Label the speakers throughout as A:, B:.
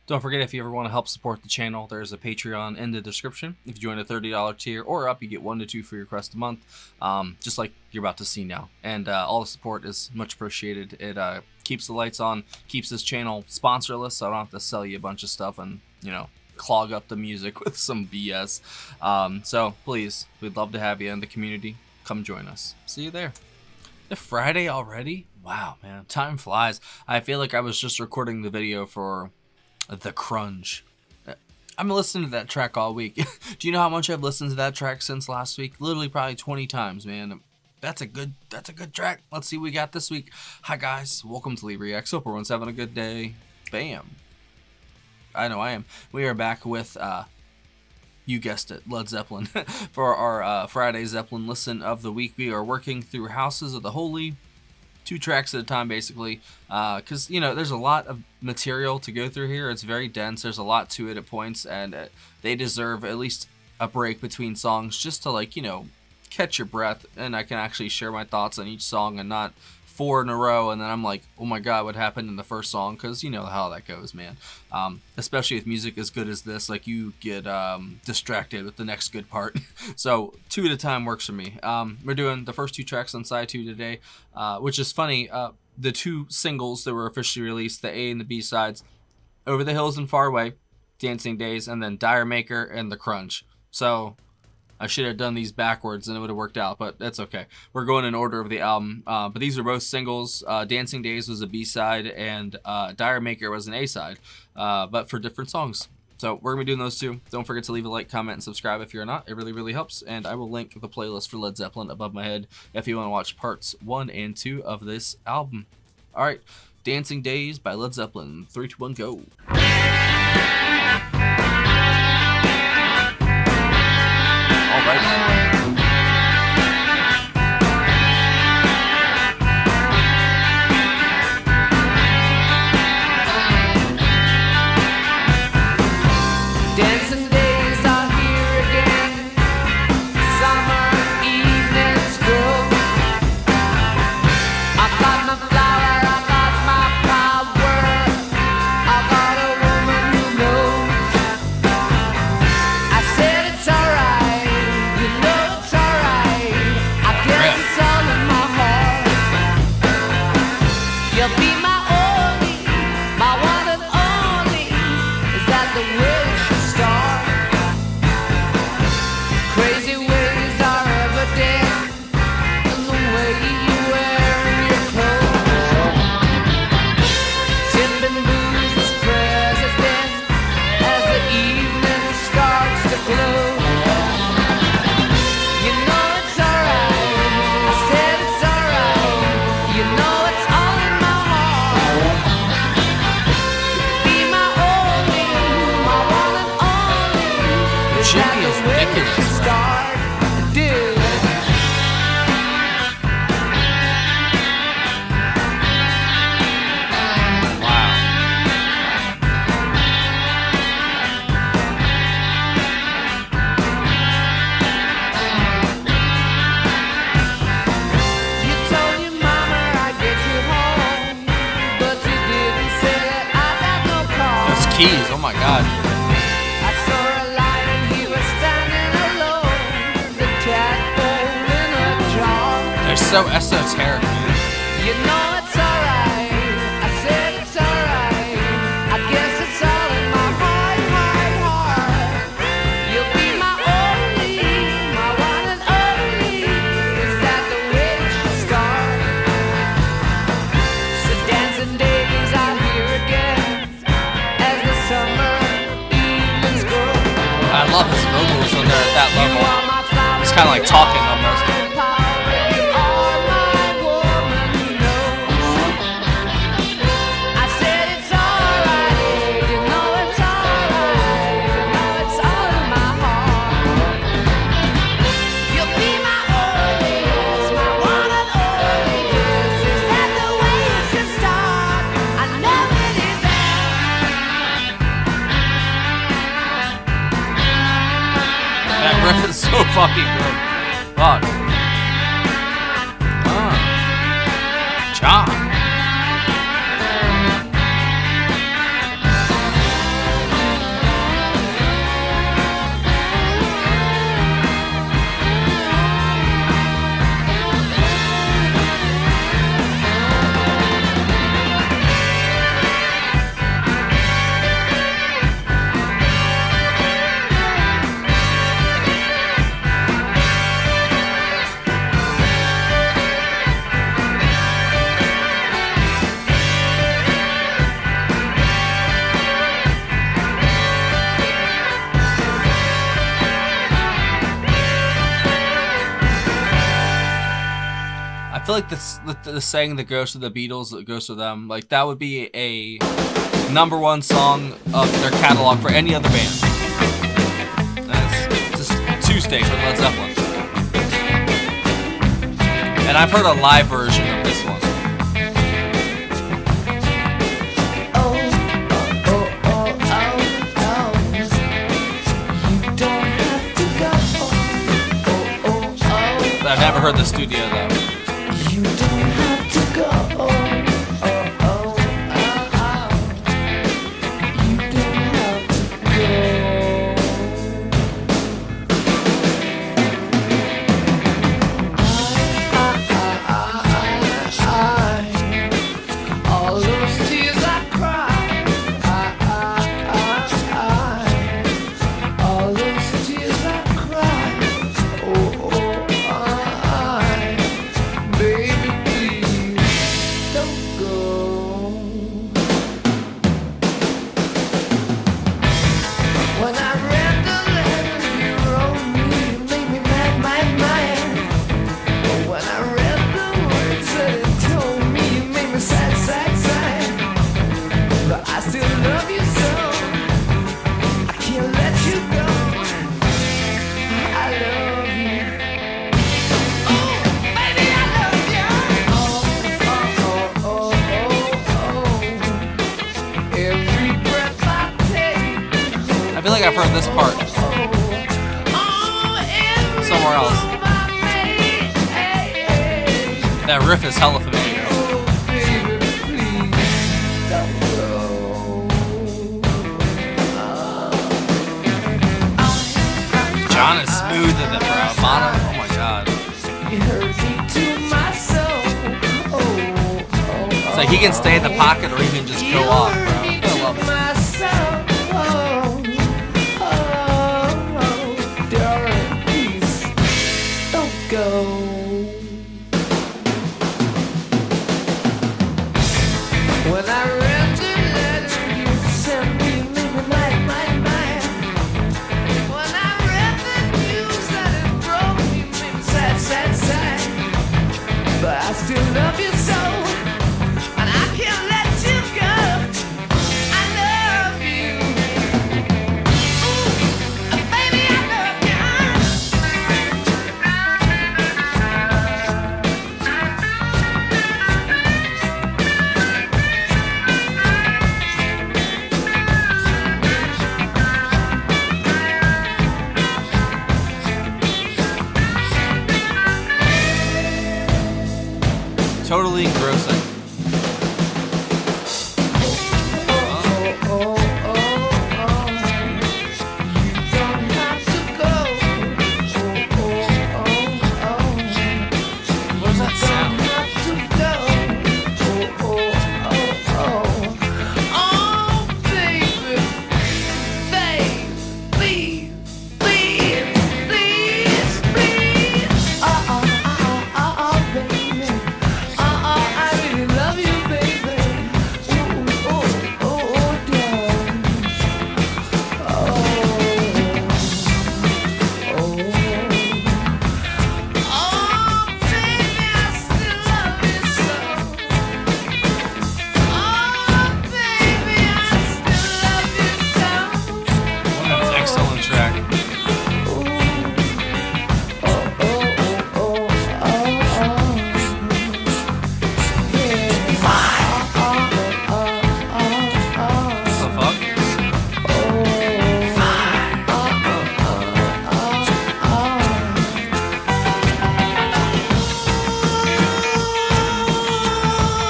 A: Don't forget, if you ever want to help support the channel, there's a Patreon in the description. If you join a $30 tier or up, you get 1 to 2 free requests a month, just like you're about to see now. And all the support is much appreciated. It keeps the lights on, keeps this channel sponsorless, so I don't have to sell you a bunch of stuff and, you know, clog up the music with some BS. So please, we'd love to have you in the community. Come join us. See you there. It's Friday already? Wow, man. Time flies. I feel like I was just recording the video for The Crunge. I've been listening to that track all week. Do you know how much I've listened to that track since last week? Literally probably 20 times, man. That's a good track. Let's see what we got this week. Hi guys, welcome to Lee Reacts. Hope everyone's having a good day. Bam. I know I am. We are back with you guessed it, Led Zeppelin. For our Friday Zeppelin listen of the week. We are working through Houses of the Holy, 2 tracks at a time, basically, because, you know, there's a lot of material to go through here. It's very dense. There's a lot to it at points, and they deserve at least a break between songs just to, like, you know, catch your breath, and I can actually share my thoughts on each song and not 4 in a row, and then I'm like, oh my god, what happened in the first song? Because you know how that goes, man. Especially with music as good as this, like, you get distracted with the next good part. So 2 at a time works for me. We're doing the first 2 tracks on side 2 today, which is funny. The 2 singles that were officially released, the A and the B sides, Over the Hills and Far Away, Dancing Days, and then Mak'er and The Crunch. So I should have done these backwards and it would have worked out, but that's okay. We're going in order of the album, but these are both singles. Dancing Days was a B-side and Mak'er was an A-side, but for different songs. So we're going to be doing those 2. Don't forget to leave a like, comment, and subscribe if you're not. It really, really helps, and I will link the playlist for Led Zeppelin above my head if you want to watch parts 1 and 2 of this album. Alright, Dancing Days by Led Zeppelin. 3, 2, 1, go. Alright.
B: Dancing days are here again. Summer evenings go. I got my flower, I got my power. I got a woman who knows. I said it's alright, you know it's alright. I guess it's all in my heart. You'll be my only, my one and only. Is that the way? Crazy ways are evident in the way you wear your clothes. Tipping booze is president as the evening starts to glow. You know it's alright, I said it's alright. You know it's all in my heart. Be my only, my one and only. Is that the way you start, dude? You told your mama I'd get you home, but you didn't say that I got no car.
A: That's keys, oh my god.
B: I saw a light and he was standing alone, the tadpole in a jar.
A: They're so esoteric, man.
B: You know it's alright, I said it's alright. I guess it's all in my heart, heart, heart. You'll be my only, my one and only. Is that the way it should start? So dancing days are here again as the summer evenings go.
A: I love his vocals when they're at that
B: You
A: level.
B: are my flower,
A: It's kind of like talking almost.
B: you are my woman who knows. I said it's alright, you know it's alright, you know it's all in my heart. You'll be my only, yes, my one and only, yes. Is that the way it should start? I know it is
A: That riff is so fucking good. Fuck. John. feel like the saying that goes to the Beatles, that goes to them, like that would be a #1 song of their catalog for any other band. That's just Tuesday from Led Zeppelin. And I've heard a live version of this one. I've never heard the studio though.
B: You don't have to go. You don't have to go. All those tears I cried. All those tears I cried. Baby, please don't go. When I read the letter you wrote me, you made me mad, mad. But when I read the words that it told me, you made me sad. But I still love you so, I can't let you go. I love you. Every breath I take,
A: I feel like I've heard this part somewhere else. That riff is hella familiar. John is smoother than bro. Mono, oh my god. It's like he can stay in the pocket or he can just go off, bro. I love it.
B: When I read the letter you sent me, you made me mad. When I read the news that it broke me, you made me sad. But I still love you so, and I can't let you go. I love you. Ooh, baby, I love you.
A: Totally engrossing. What does that sound?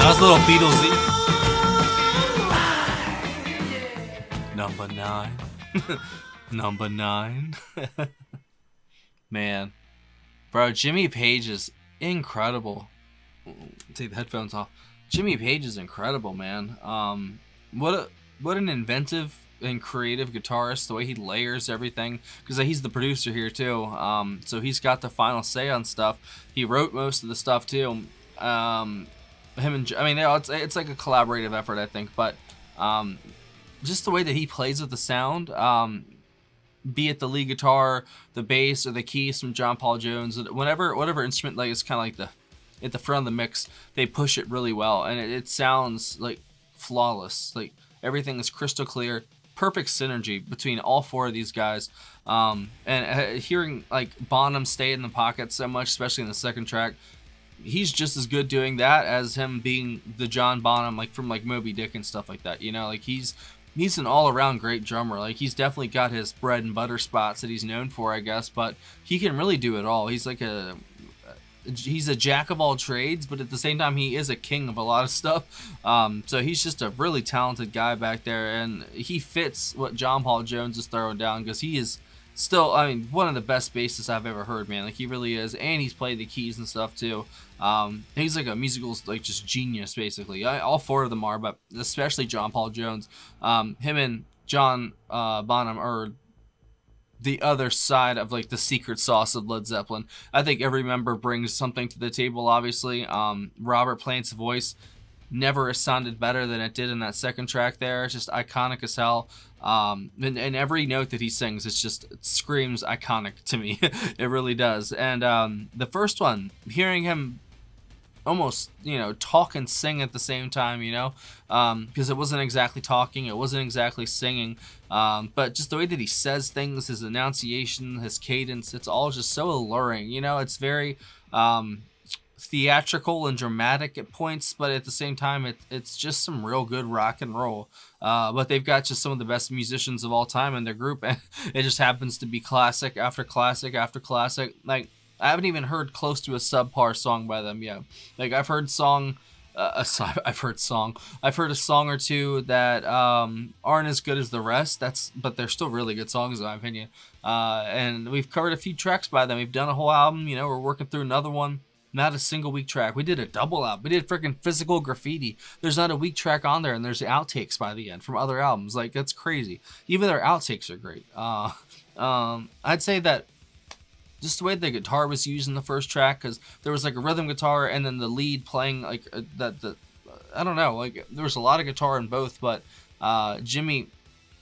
A: That was a little Beatlesy. Number 9. Number 9. Man. Bro, Jimmy Page is incredible. Take the headphones off. Jimmy Page is incredible, man. What an inventive and creative guitarist. The way he layers everything, because he's the producer here too. So he's got the final say on stuff. He wrote most of the stuff too. It's like a collaborative effort, I think. But just the way that he plays with the sound, be it the lead guitar, the bass, or the keys from John Paul Jones, whatever instrument, like it's kind of like at the front of the mix, they push it really well, and it sounds like flawless. Like everything is crystal clear, perfect synergy between all four of these guys. And hearing like Bonham stay in the pocket so much, especially in the second track, he's just as good doing that as him being the John Bonham, like from like Moby Dick and stuff like that. You know, like he's an all-around great drummer. Like he's definitely got his bread and butter spots that he's known for, I guess, but he can really do it all. He's like he's a jack of all trades, but at the same time he is a king of a lot of stuff. So he's just a really talented guy back there, and he fits what John Paul Jones is throwing down, because he is still, I mean, one of the best bassists I've ever heard, man. Like he really is, and he's played the keys and stuff too. He's like a musical, like just genius, basically. All four of them are, but especially John Paul Jones. Him and John Bonham are the other side of like the secret sauce of Led Zeppelin. I think every member brings something to the table, obviously. Robert Plant's voice never has sounded better than it did in that second track there. It's just iconic as hell. And every note that he sings, it screams iconic to me. It really does. And the first one, hearing him almost, talk and sing at the same time, because it wasn't exactly talking, it wasn't exactly singing, but just the way that he says things, his enunciation, his cadence, it's all just so alluring. It's very theatrical and dramatic at points, but at the same time it's just some real good rock and roll. But they've got just some of the best musicians of all time in their group, and it just happens to be classic after classic after classic. Like, I haven't even heard close to a subpar song by them yet. Like, I've heard a song or two that aren't as good as the rest. But they're still really good songs in my opinion. And we've covered a few tracks by them. We've done a whole album. We're working through another one. Not a single weak track. We did a double album. We did freaking Physical Graffiti. There's not a weak track on there, and there's outtakes by the end from other albums. Like, that's crazy. Even their outtakes are great. I'd say that just the way the guitar was used in the first track, because there was like a rhythm guitar and then the lead playing like I don't know, like there was a lot of guitar in both, but Jimmy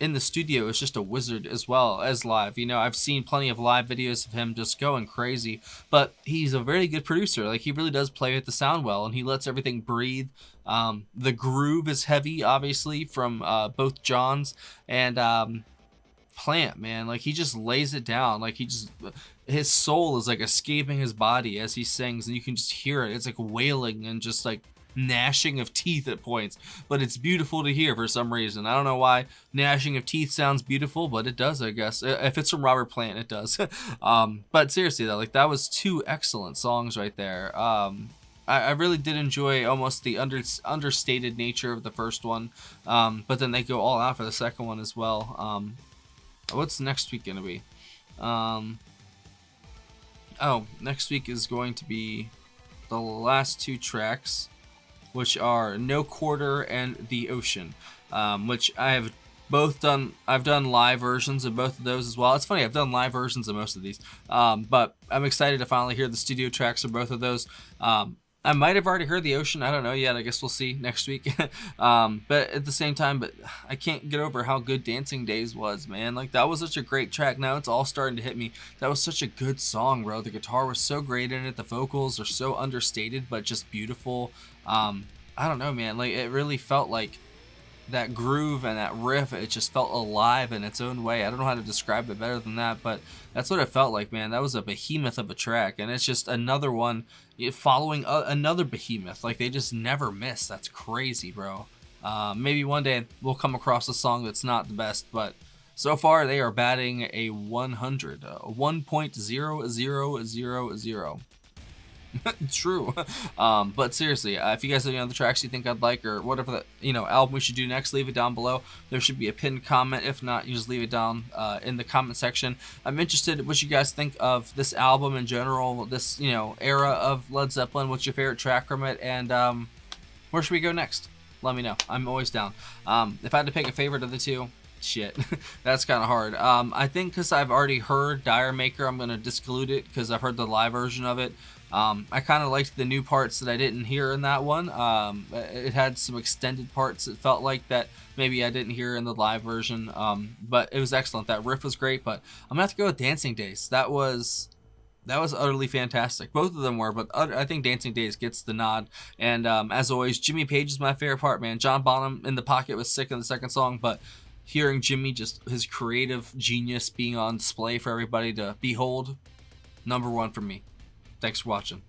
A: in the studio is just a wizard as well as live. I've seen plenty of live videos of him just going crazy, but he's a very good producer. Like, he really does play with the sound well, and he lets everything breathe. The groove is heavy, obviously, from both Johns and Plant, man. Like, he just lays it down. Like, his soul is like escaping his body as he sings, and you can just hear it. It's like wailing and just like gnashing of teeth at points, but it's beautiful to hear for some reason. I don't know why gnashing of teeth sounds beautiful, but it does, I guess. If it's from Robert Plant, it does. But seriously though, like, that was two excellent songs right there. I really did enjoy almost the understated nature of the first one, but then they go all out for the second one as well. What's next week gonna be? Next week is going to be the last two tracks, which are No Quarter and The Ocean, which I have both done. I've done live versions of both of those as well. It's funny, I've done live versions of most of these, but I'm excited to finally hear the studio tracks of both of those. I might have already heard The Ocean. I don't know yet. I guess we'll see next week. But at the same time, I can't get over how good Dancing Days was, man. Like, that was such a great track. Now it's all starting to hit me. That was such a good song, bro. The guitar was so great in it. The vocals are so understated, but just beautiful. I don't know, man. Like, it really felt like that groove and that riff, it just felt alive in its own way. I don't know how to describe it better than that, but that's what it felt like, man. That was a behemoth of a track, and it's just another one following another behemoth. Like, they just never miss. That's crazy, bro. Maybe one day we'll come across a song that's not the best, but so far they are batting a 100, 1.0000. True. But seriously, if you guys have any other tracks you think I'd like, or whatever album we should do next, leave it down below. There should be a pinned comment. If not, you just leave it down in the comment section. I'm interested in what you guys think of this album in general, this era of Led Zeppelin. What's your favorite track from it, and where should we go next? Let me know. I'm always down. If I had to pick a favorite of the two, shit, that's kind of hard. I think because I've already heard Dire Maker, I'm gonna disclude it because I've heard the live version of it. I kind of liked the new parts that I didn't hear in that one. It had some extended parts it felt like that maybe I didn't hear in the live version, but it was excellent. That riff was great, but I'm gonna have to go with Dancing Days. That was That was utterly fantastic. Both of them were, but I think Dancing Days gets the nod. And as always, Jimmy Page is my favorite part, man. John Bonham in the Pocket was sick in the second song, but hearing Jimmy, just his creative genius being on display for everybody to behold, number one for me. Thanks for watching.